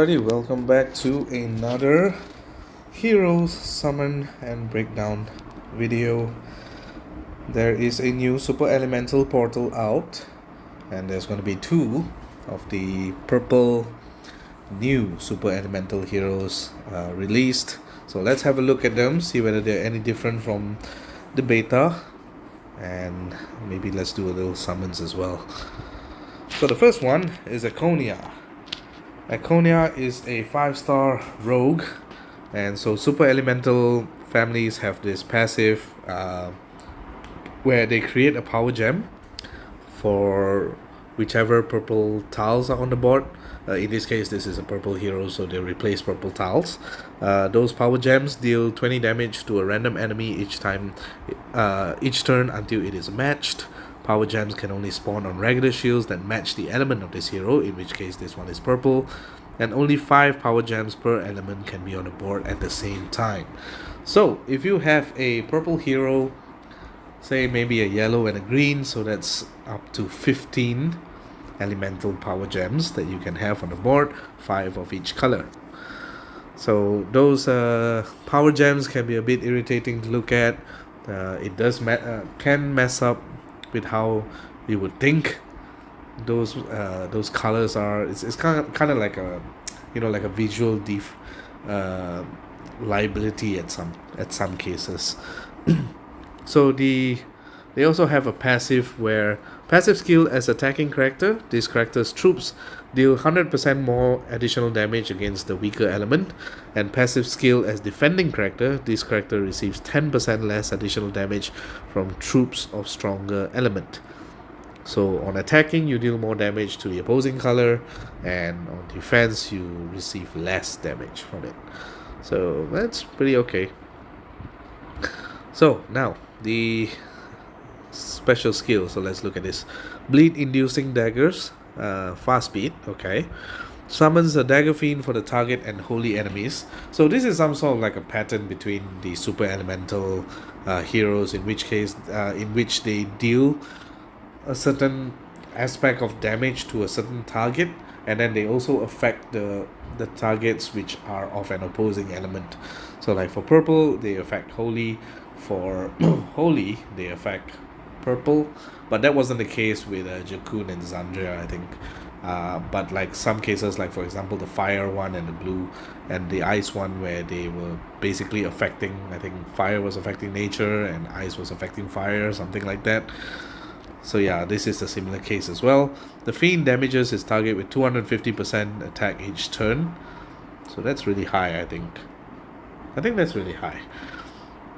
Alrighty, welcome back to another Heroes Summon and Breakdown video. There is a new Super Elemental portal out, and there's going to be two of the purple new Super Elemental heroes released. So let's have a look at them, see whether they're any different from the beta, and maybe let's do a little summons as well. So the first one is Aconia. Aconia is a 5-star rogue, and so super elemental families have this passive where they create a power gem for whichever purple tiles are on the board. In this case, this is a purple hero, so they replace purple tiles. Those power gems deal 20 damage to a random enemy each turn until it is matched. Power gems can only spawn on regular shields that match the element of this hero, in which case this one is purple, and only 5 power gems per element can be on the board at the same time. So if you have a purple hero, say maybe a yellow and a green, so that's up to 15 elemental power gems that you can have on the board, 5 of each color. So those power gems can be a bit irritating to look at. It does can mess up with how you would think those colors are. It's kind of like a like a visual liability at some cases. So they also have a passive where passive skill as attacking character. This character's troops deal 100% more additional damage against the weaker element, and passive skill as defending character. This character receives 10% less additional damage from troops of stronger element. So on attacking, you deal more damage to the opposing color, and on defense, you receive less damage from it. So that's pretty okay. So now the special skill. So let's look at this. Bleed inducing daggers, fast speed. Okay, summons a dagger fiend for the target and holy enemies. So this is some sort of like a pattern between the super elemental heroes, in which they deal a certain aspect of damage to a certain target, and then they also affect the targets which are of an opposing element. So like for purple, they affect holy. For holy, they affect purple, but that wasn't the case with Jakun and Zandria, I think. But like some cases, like for example the fire one and the blue and the ice one, where they were basically affecting, I think fire was affecting nature and ice was affecting fire, something like that. So yeah, this is a similar case as well. The fiend damages his target with 250% attack each turn, so that's really high. I think that's really high.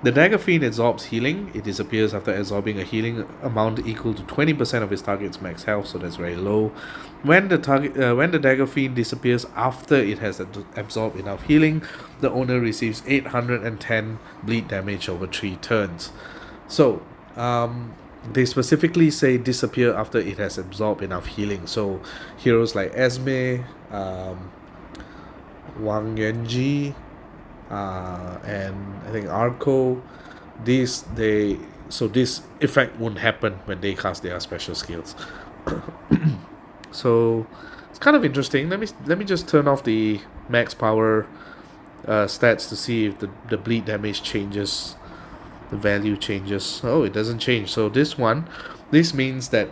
The dagger fiend absorbs healing. It disappears after absorbing a healing amount equal to 20% of his target's max health, so that's very low. When the dagger fiend disappears after it has absorbed enough healing, the owner receives 810 bleed damage over 3 turns. So they specifically say disappear after it has absorbed enough healing. So heroes like Esme, Wang Yuanji, and I think Arco, this effect won't happen when they cast their special skills. So it's kind of interesting. Let me just turn off the max power stats to see if the bleed damage changes, the value changes. Oh, it doesn't change. So this means that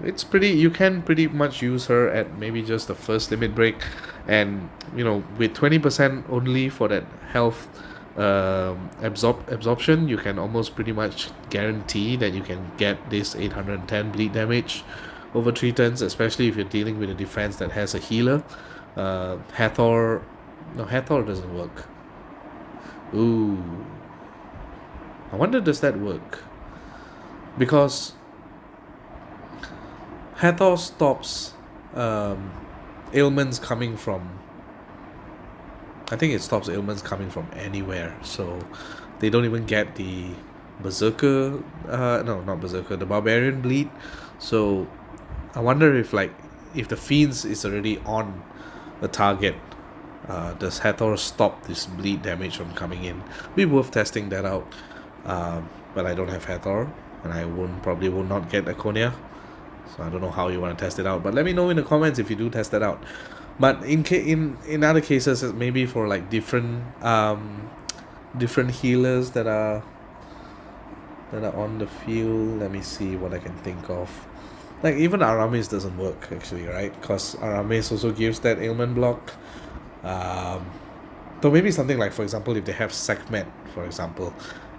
you can pretty much use her at maybe just the first limit break, and with 20% only for that health absorption, you can almost pretty much guarantee that you can get this 810 bleed damage over 3 turns, especially if you're dealing with a defense that has a healer. Hathor doesn't work. Ooh, I wonder, does that work? Because Hathor stops ailments coming from, I think it stops ailments coming from anywhere, so they don't even get the berserker, the barbarian bleed. So I wonder if the fiends is already on the target, does Hathor stop this bleed damage from coming in? Be worth testing that out, but I don't have Hathor, and I probably will not get Aconia. So I don't know how you want to test it out, but let me know in the comments if you do test that out. But in other cases, maybe for like different healers that are on the field. Let me see what I can think of. Like even Aramis doesn't work actually, right? Because Aramis also gives that ailment block. Um, so maybe something like, for example, if they have Sekhmet, for example,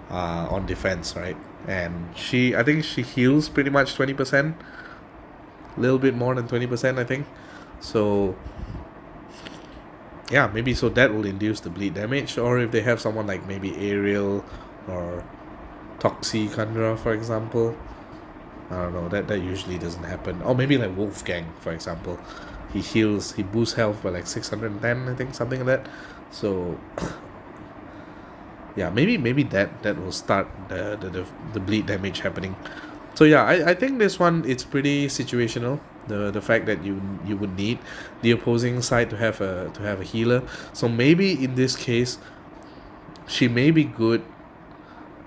on defense, right? And I think she heals pretty much 20%, a little bit more than 20%, I think. So yeah, maybe so that will induce the bleed damage. Or if they have someone like maybe Ariel or Toxicandra, for example. I don't know, that usually doesn't happen. Or maybe like Wolfgang, for example. He boosts health by like 610, I think, something like that. So yeah, maybe that will start the bleed damage happening. So yeah, I think this one, it's pretty situational. The fact that you would need the opposing side to have a healer. So maybe in this case, she may be good.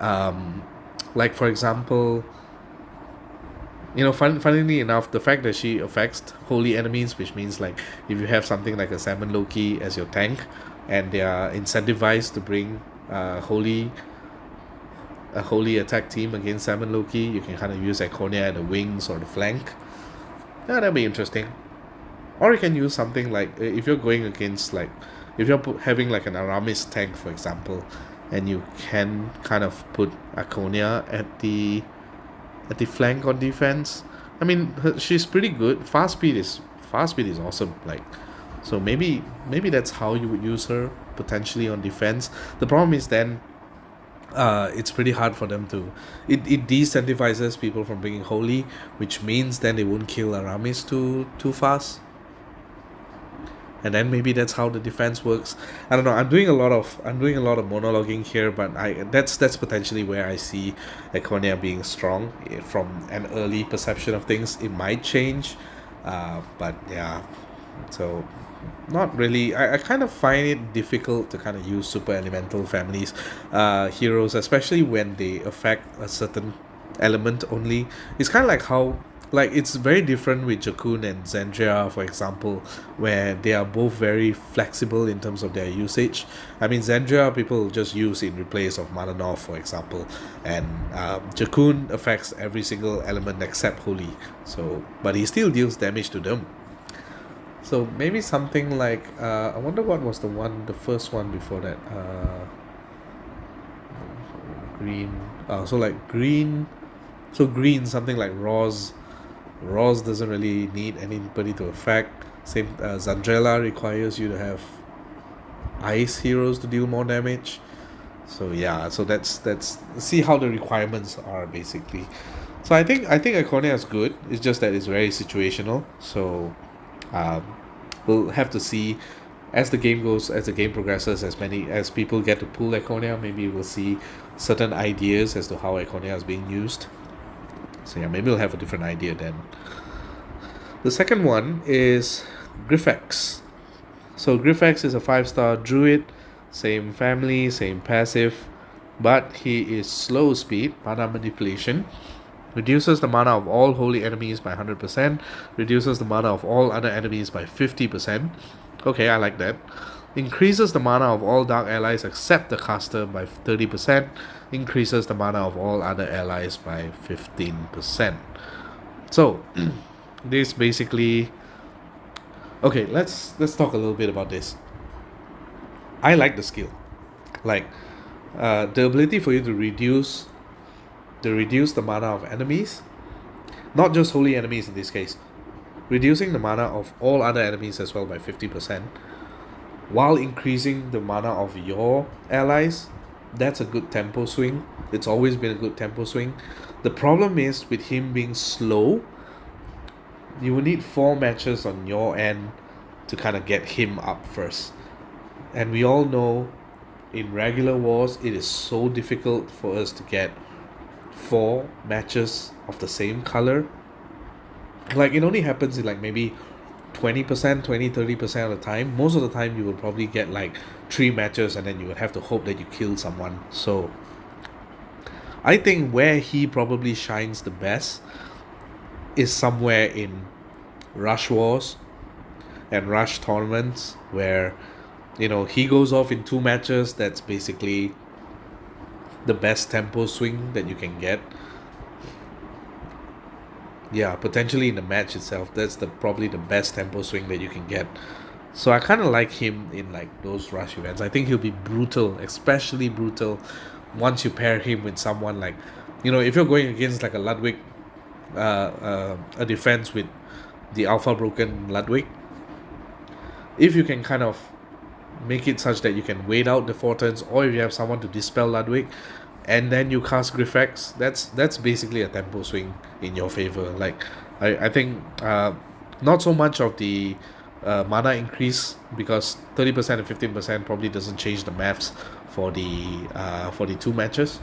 Like for example, funnily enough, the fact that she affects holy enemies, which means like if you have something like a Salmon Loki as your tank, and they are incentivized to bring holy a holy attack team against Salmon Loki, you can kind of use Aconia at the wings or the flank. Yeah, that'd be interesting. Or you can use something like if you're going against like if you're having like an Aramis tank, for example, and you can kind of put Aconia at the flank on defense. I mean, she's pretty good. Fast speed is awesome. Like, so maybe that's how you would use her potentially on defense. The problem is then, it's pretty hard for them to. It decentivizes people from bringing holy, which means then they won't kill Aramis too fast. And then maybe that's how the defense works. I don't know. I'm doing a lot of monologuing here, but that's potentially where I see Aconia being strong from an early perception of things. It might change, but yeah. So not really. I kind of find it difficult to kind of use super elemental families heroes, especially when they affect a certain element only. It's kind of like how, like, it's very different with Jakun and Zendria, for example, where they are both very flexible in terms of their usage. I mean, Zendria people just use in replace of Malanov, for example, and Jakun affects every single element except Holy. So, but he still deals damage to them. So maybe something like I wonder what was the first one before that. Green. So like green. So green, something like Roz. Roz doesn't really need anybody to affect. Same, Zandrella requires you to have ice heroes to deal more damage. So yeah, so that's see how the requirements are basically. So I think Aconia is good. It's just that it's very situational. So we'll have to see as the game goes, as the game progresses, as people get to pull Aconia, maybe we'll see certain ideas as to how Aconia is being used. So yeah, maybe we'll have a different idea then. The second one is Griffex. So Griffex is a 5-star druid, same family, same passive, but he is slow speed, mana manipulation, reduces the mana of all holy enemies by 100%, reduces the mana of all other enemies by 50%. Okay, I like that. Increases the mana of all dark allies except the caster by 30%, increases the mana of all other allies by 15%. So, this basically... Okay, let's talk a little bit about this. I like the skill. Like, the ability for you to reduce the mana of enemies, not just holy enemies in this case, reducing the mana of all other enemies as well by 50%, while increasing the mana of your allies. That's a good tempo swing. It's always been a good tempo swing. The problem is with him being slow, you will need 4 matches on your end to kind of get him up first. And we all know in regular wars it is so difficult for us to get 4 matches of the same color. Like, it only happens in like maybe 30% of the time. Most of the time you will probably get like 3 matches and then you would have to hope that you kill someone. So I think where he probably shines the best is somewhere in Rush Wars and rush tournaments where, you know, he goes off in 2 matches. That's basically the best tempo swing that you can get. Yeah, potentially in the match itself, that's probably the best tempo swing that you can get. So I kind of like him in like those rush events. I think he'll be brutal, especially brutal once you pair him with someone like, you know, if you're going against like a Ludwig, a defense with the alpha broken Ludwig, if you can kind of make it such that you can wait out the 4 turns, or if you have someone to dispel Ludwig, and then you cast Griffex, that's basically a tempo swing in your favor. Like, I think not so much of the mana increase, because 30% and 15% probably doesn't change the maths for the 2 matches,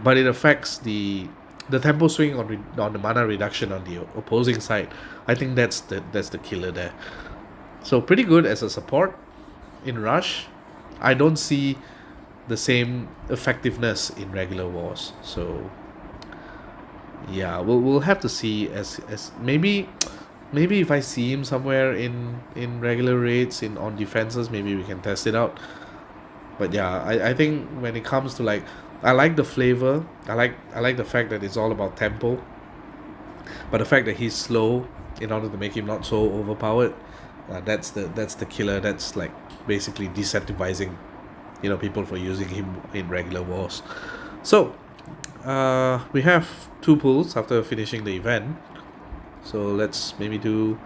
but it affects the tempo swing on the mana reduction on the opposing side. I think that's the killer there. So pretty good as a support in rush. I don't see the same effectiveness in regular wars. So yeah, we'll have to see as maybe if I see him somewhere in regular raids on defenses, maybe we can test it out. But yeah, I think when it comes to like, I like the flavor. I like the fact that it's all about tempo. But the fact that he's slow, in order to make him not so overpowered, that's the killer. That's like basically decentivizing, you know, people for using him in regular wars. So we have 2 pulls after finishing the event. So let's maybe do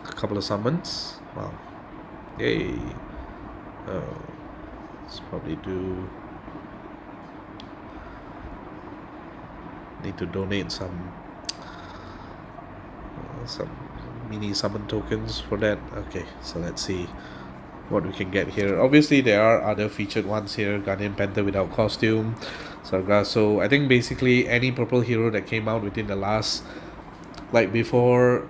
a couple of summons. Wow. Yay. Let's probably need to donate some mini summon tokens for that. Okay, so let's see what we can get here. Obviously there are other featured ones here: Guardian Panther without costume, Sargasso. I think basically any purple hero that came out within the last, like before,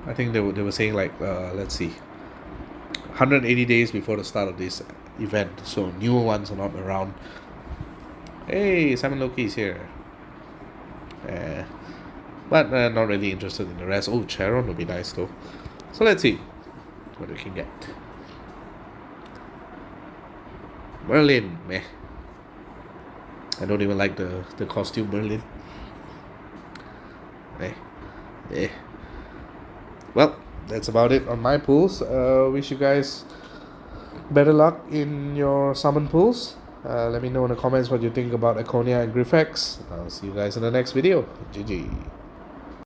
I think they were saying like let's see, 180 days before the start of this event, so newer ones are not around. Hey, Simon Loki is here. But not really interested in the rest. Oh, Charon would be nice though. So let's see what we can get. Merlin, meh. I don't even like the costume Merlin. Well, that's about it on my pools. Wish you guys better luck in your summon pools. Let me know in the comments what you think about Aconia and Griffex. I'll see you guys in the next video. GG.